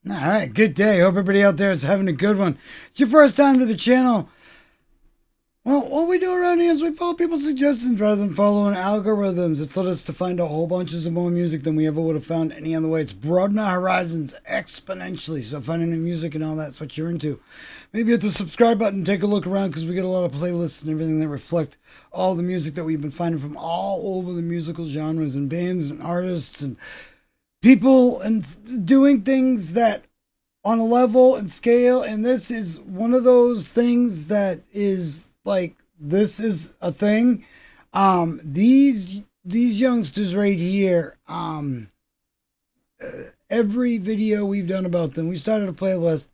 All right, good day. Hope everybody out there is having a good one. It's your first time to the channel. Well, what we do around here is we follow people's suggestions rather than following algorithms. It's led us to find a whole bunch of more music than we ever would have found any other way. It's broadened our horizons exponentially. So finding new music and all that's what you're into. Maybe hit the subscribe button, take a look around because we get a lot of playlists and everything that reflect all the music that we've been finding from all over the musical genres and bands and artists and people and doing things that on a level and scale. And this is one of those things that is like, this is a thing. These youngsters right here, every video we've done about them, we started a playlist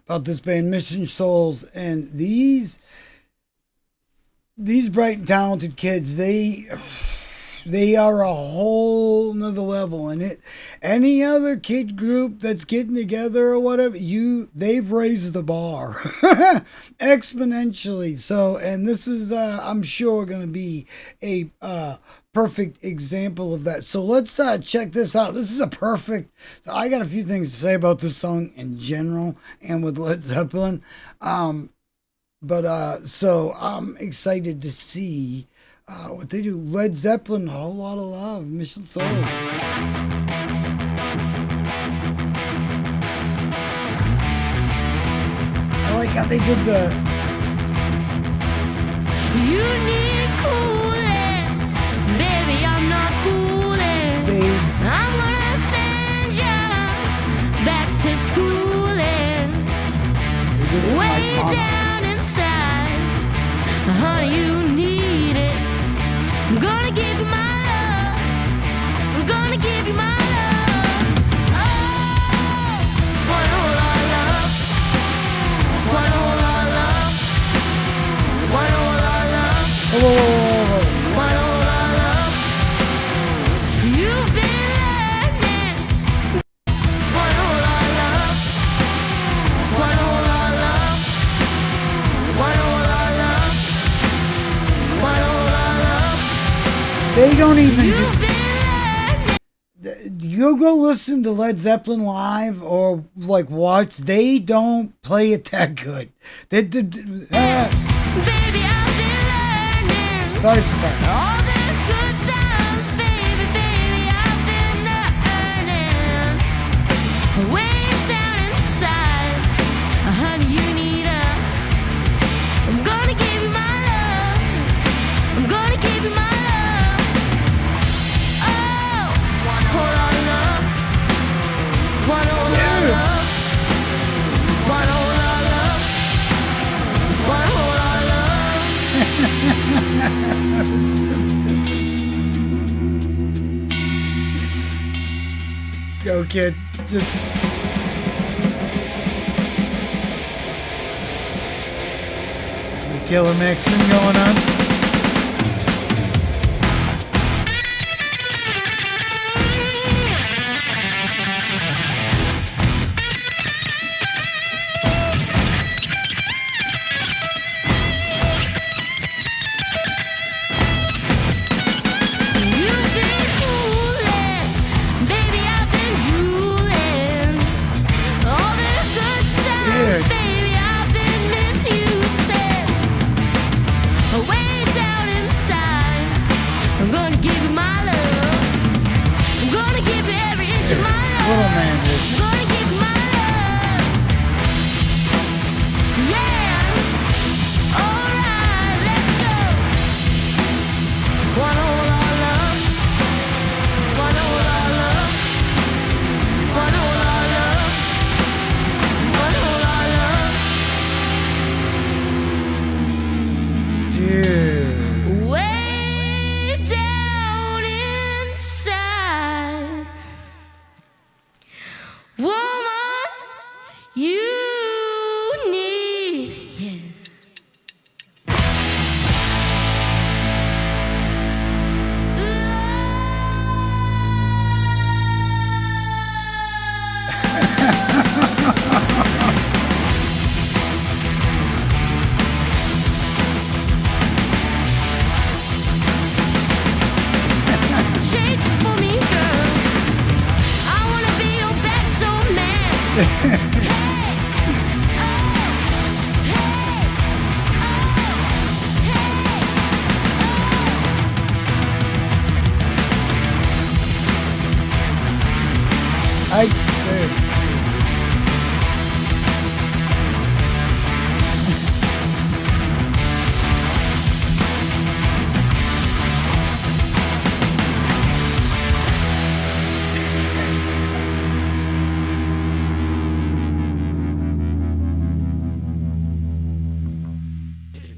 about this band Mission Souls, and these bright and talented kids, they are a whole nother level. And any other kid group that's getting together or whatever, they've raised the bar exponentially. So, and this is I'm sure going to be a perfect example of that. So let's check this out. This is a perfect. So I got a few things to say about this song in general and with Led Zeppelin. So I'm excited to see what they do. Led Zeppelin, a whole lot of love. Mission Souls. I like how they did the. You need cooling, baby. I'm not fooling. I'm gonna send you back to schooling. Way down inside, honey, you need it. I'm gonna give you my love. I'm gonna give you my love. Oh, one whole lot of love. One whole lot of love. One whole lot of love. One whole lot of love. You've been learning. One whole lot of love. One whole lot of love. One whole lot of love. One whole lot of love. They don't even. You go listen to Led Zeppelin live or like watch. They don't play it that good. Baby, I've been learning. Sorry, Scott. All the good times, baby, I've been earning. Way down inside, honey, you need I'm gonna give you my love. I'm gonna give you my love. Oh, one whole lot of love. One whole lot of love. One whole lot of love. One whole lot of love. Go, kid. Just. Some killer mixing going on. You've been cooling, baby, I've been drooling. All the good times, baby, I've been misusing. Way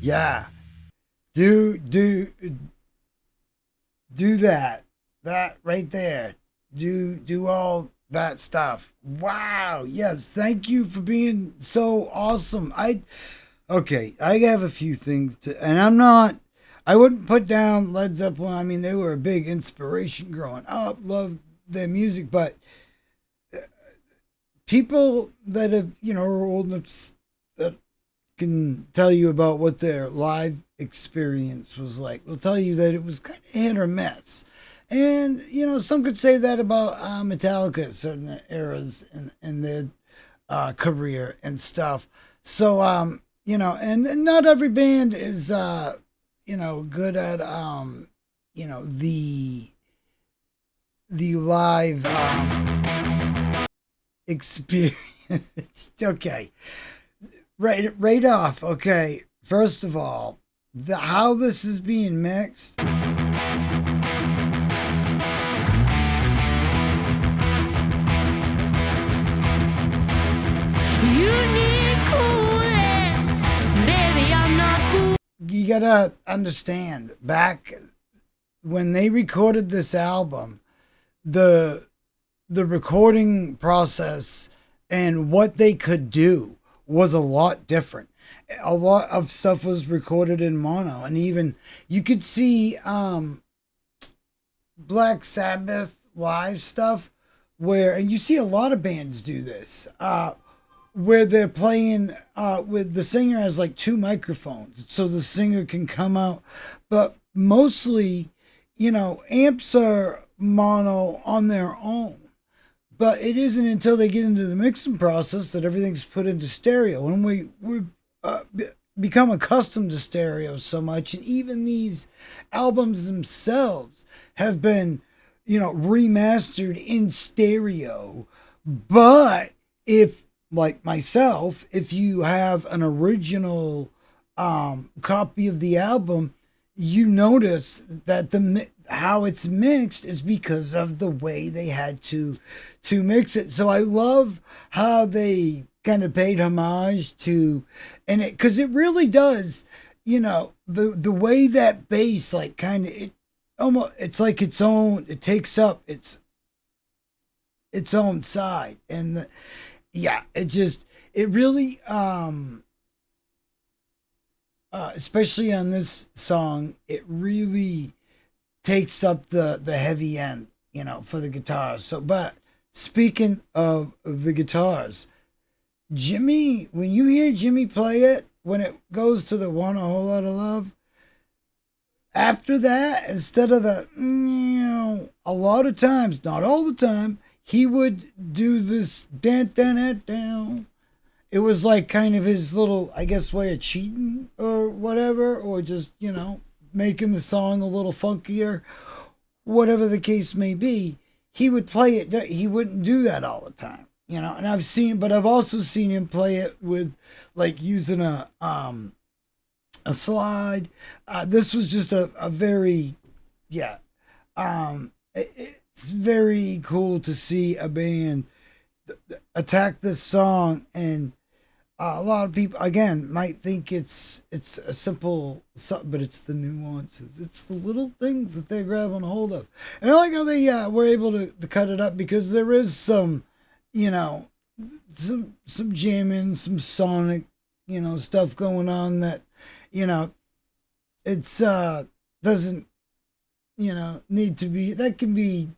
Yeah. Do that. That right there. Do all that stuff. Wow. Yes. Thank you for being so awesome. Okay, I have a few things to, and I wouldn't put down Led Zeppelin. I mean, they were a big inspiration growing up. Loved their music, but people that have, are old enough that can tell you about what their live experience was like will tell you that it was kind of hit or miss. And, some could say that about Metallica at certain eras in their career and stuff. So, and not every band is, good at, the live experience. Okay. Right off. Okay. First of all, how this is being mixed. You gotta understand, back when they recorded this album, the recording process and what they could do was a lot different. A lot of stuff was recorded in mono, and even you could see Black Sabbath live stuff and you see a lot of bands do this, where they're playing with the singer has like two microphones so the singer can come out, but mostly, amps are mono on their own. But it isn't until they get into the mixing process that everything's put into stereo. And we become accustomed to stereo so much, and even these albums themselves have been, remastered in stereo. But if, like myself, if you have an original copy of the album, you notice that how it's mixed is because of the way they had to mix it. So I love how they kind of paid homage to, and because it really does, the way that bass like kind of it's like it takes up its own side, and it really especially on this song, it really takes up the heavy end, for the guitars. So, but speaking of the guitars, Jimmy, when you hear Jimmy play it, when it goes to the "Want a Whole Lot of Love," after that, instead of the, a lot of times, not all the time, he would do this dan dan dan down. It was like kind of his little, I guess, way of cheating or whatever, or just, making the song a little funkier, whatever the case may be. He would play it. He wouldn't do that all the time, and I've also seen him play it with like using a slide. This was just a very, it's very cool to see a band attack this song, and a lot of people again might think it's a simple, but it's the nuances, it's the little things that they're grabbing hold of. And I like how they were able to cut it up, because there is some, some jamming, some sonic, stuff going on that, it's doesn't, need to be, that can be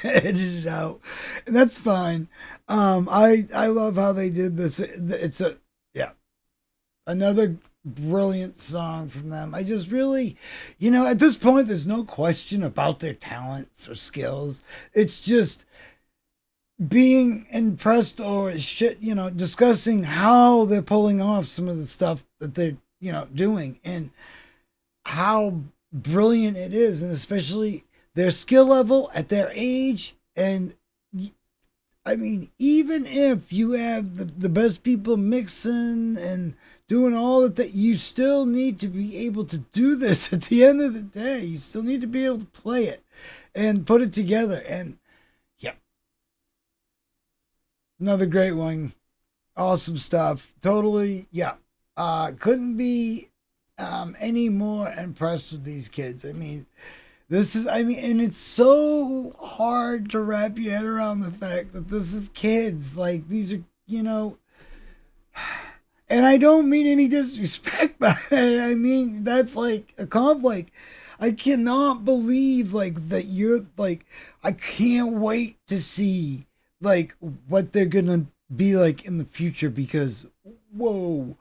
edited out, and that's fine. I love how they did this. It's another brilliant song from them. I just really, at this point, there's no question about their talents or skills. It's just being impressed or shit, discussing how they're pulling off some of the stuff that they're, doing, and how brilliant it is, and especially their skill level at their age. And I mean, even if you have the best people mixing and doing all that, you still need to be able to do this at the end of the day. You still need to be able to play it and put it together. And yeah, another great one. Awesome stuff. Totally, yeah. Couldn't be any more impressed with these kids. I mean, and it's so hard to wrap your head around the fact that this is kids. Like, these are, and I don't mean any disrespect by it. I mean, that's like a conflict. I cannot believe, like, that you're, like, I can't wait to see, like, what they're gonna be like in the future, because, whoa,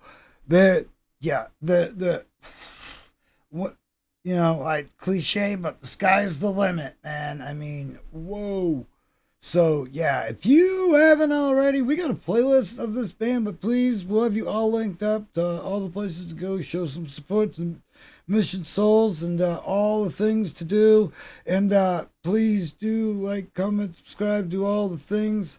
what, like cliche, but the sky's the limit, man. I mean, whoa. So, yeah, if you haven't already, we got a playlist of this band, but please, we'll have you all linked up to all the places to go, show some support to Mission Souls, and all the things to do. And please do like, comment, subscribe, do all the things.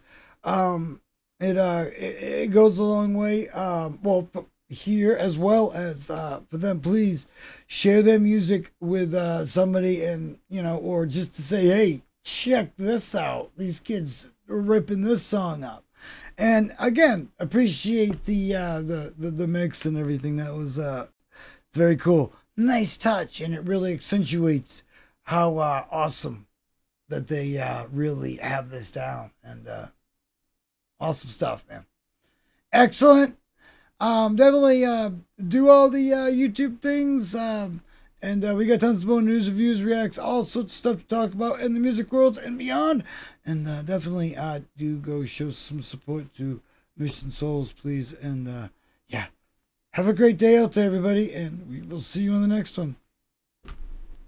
It goes a long way. Well, here, as well as for them. Please share their music with somebody, and or just to say, hey, check this out, these kids are ripping this song up. And again, appreciate the mix and everything. That was it's very cool, nice touch, and it really accentuates how awesome that they really have this down. And awesome stuff, man. Excellent. Definitely do all the YouTube things, and we got tons more news, reviews, reacts, all sorts of stuff to talk about in the music world and beyond. And definitely do go show some support to Mission Souls, please. And yeah, have a great day out there, everybody, and we will see you on the next one.